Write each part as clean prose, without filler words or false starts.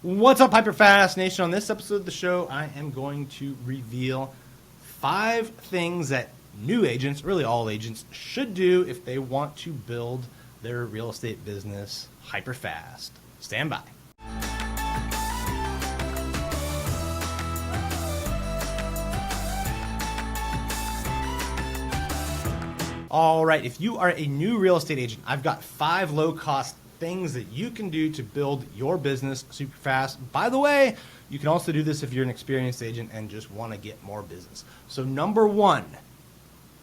What's up, HyperFast Nation? On this episode of the show, I am going to reveal 5 things that new agents, really all agents, should do if they want to build their real estate business hyper-fast. Stand by. All right, if you are a new real estate agent, I've got 5 low-cost things that you can do to build your business super fast. By the way, you can also do this if you're an experienced agent and just want to get more business. So number 1,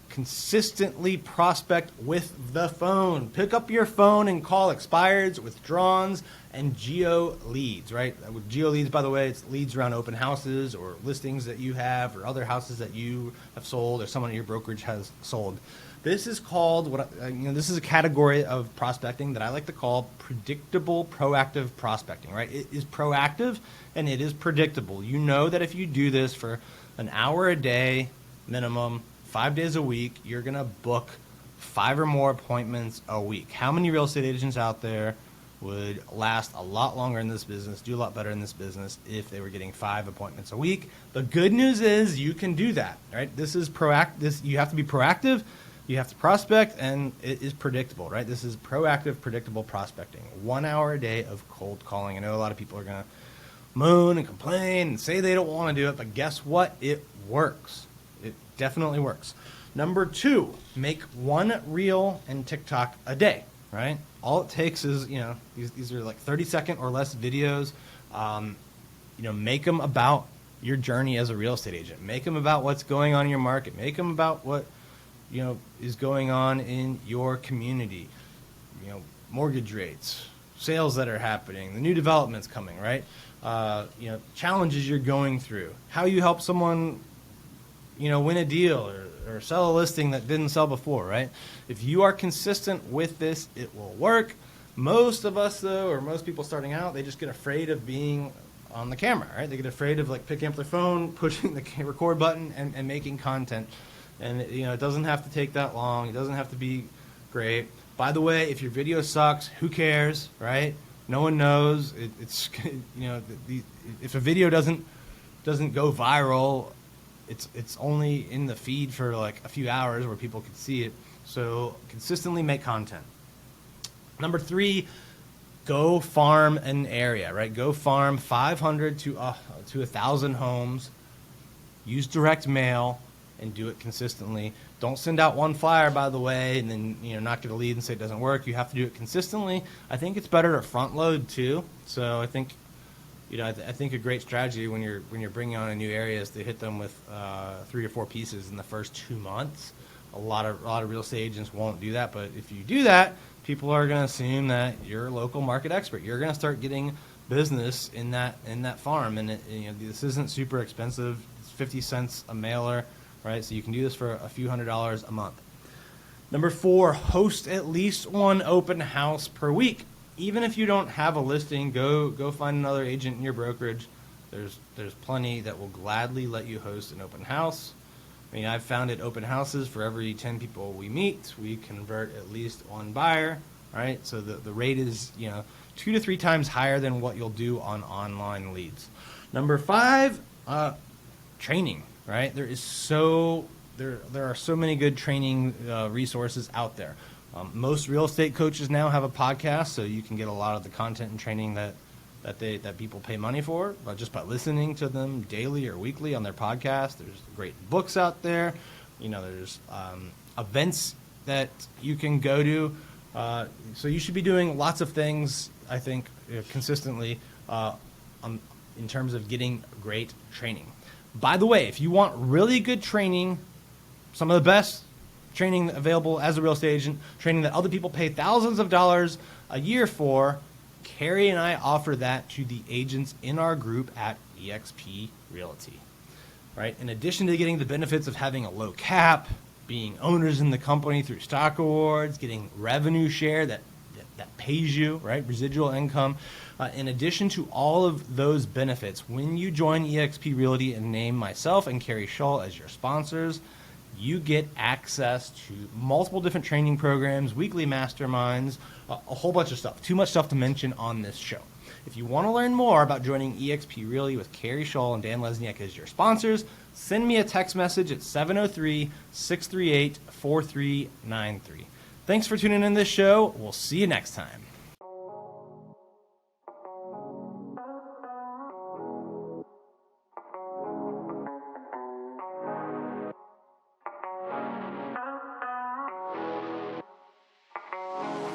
consistently prospect with the phone. Pick up your phone and call expireds, withdrawns, and geo leads, right? With geo leads, by the way, it's leads around open houses or listings that you have or other houses that you have sold or someone at your brokerage has sold. This is called this is a category of prospecting that I like to call predictable proactive prospecting, right? It is proactive and it is predictable. You know that if you do this for an hour a day minimum, 5 days a week, you're going to book 5 or more appointments a week. How many real estate agents out there would last a lot longer in this business, do a lot better in this business if they were getting 5 appointments a week? The good news is you can do that, right? This is proactive. You have to be proactive. You have to prospect, and it is predictable, right? This is proactive, predictable prospecting. 1 hour a day of cold calling. I know a lot of people are going to moan and complain and say they don't want to do it, but guess what? It works. It definitely works. Number 2, make 1 reel and TikTok a day, right? All it takes is, these are like 30-second or less videos. Make them about your journey as a real estate agent. Make them about what's going on in your market. Make them about what is going on in your community, mortgage rates, sales that are happening, the new developments coming, right? Challenges you're going through, how you help someone, win a deal or sell a listing that didn't sell before, right? If you are consistent with this, it will work. Most of us, though, or most people starting out, they just get afraid of being on the camera, right? They get afraid of picking up their phone, pushing the record button, and making content. And it doesn't have to take that long. It doesn't have to be great. By the way, if your video sucks, who cares, right? No one knows. If a video doesn't go viral, it's only in the feed for a few hours where people can see it. So consistently make content. Number 3, go farm an area, right? Go farm 500 to 1,000 homes. Use direct mail. And do it consistently. Don't send out 1 flyer, by the way, and then not get a lead and say it doesn't work. You have to do it consistently. I think it's better to front load too. So I think, I think a great strategy when you're bringing on a new area is to hit them with 3 or 4 pieces in the first 2 months. A lot of real estate agents won't do that, but if you do that, people are going to assume that you're a local market expert. You're going to start getting business in that farm, and this isn't super expensive. It's 50 cents a mailer. Right, so you can do this for a few $100s a month. Number 4, host at least 1 open house per week. Even if you don't have a listing, go find another agent in your brokerage. There's plenty that will gladly let you host an open house. I've found at open houses, for every 10 people we meet, we convert at least 1 buyer. Right, so the rate is 2 to 3 times higher than what you'll do on online leads. Number 5, training. Right, there are so many good training resources out there. Most real estate coaches now have a podcast, so you can get a lot of the content and training that people pay money for just by listening to them daily or weekly on their podcast. There's great books out there. There's events that you can go to. So you should be doing lots of things, I think, consistently in terms of getting great training. By the way, if you want really good training, some of the best training available as a real estate agent, training that other people pay thousands of dollars a year for, Carrie and I offer that to the agents in our group at eXp Realty. Right? In addition to getting the benefits of having a low cap, being owners in the company through stock awards, getting revenue share that pays you, right? Residual income. In addition to all of those benefits, when you join eXp Realty and name myself and Carrie Shull as your sponsors, you get access to multiple different training programs, weekly masterminds, a whole bunch of stuff. Too much stuff to mention on this show. If you want to learn more about joining eXp Realty with Carrie Shull and Dan Lesniak as your sponsors, send me a text message at 703-638-4393. Thanks for tuning in this show. We'll see you next time.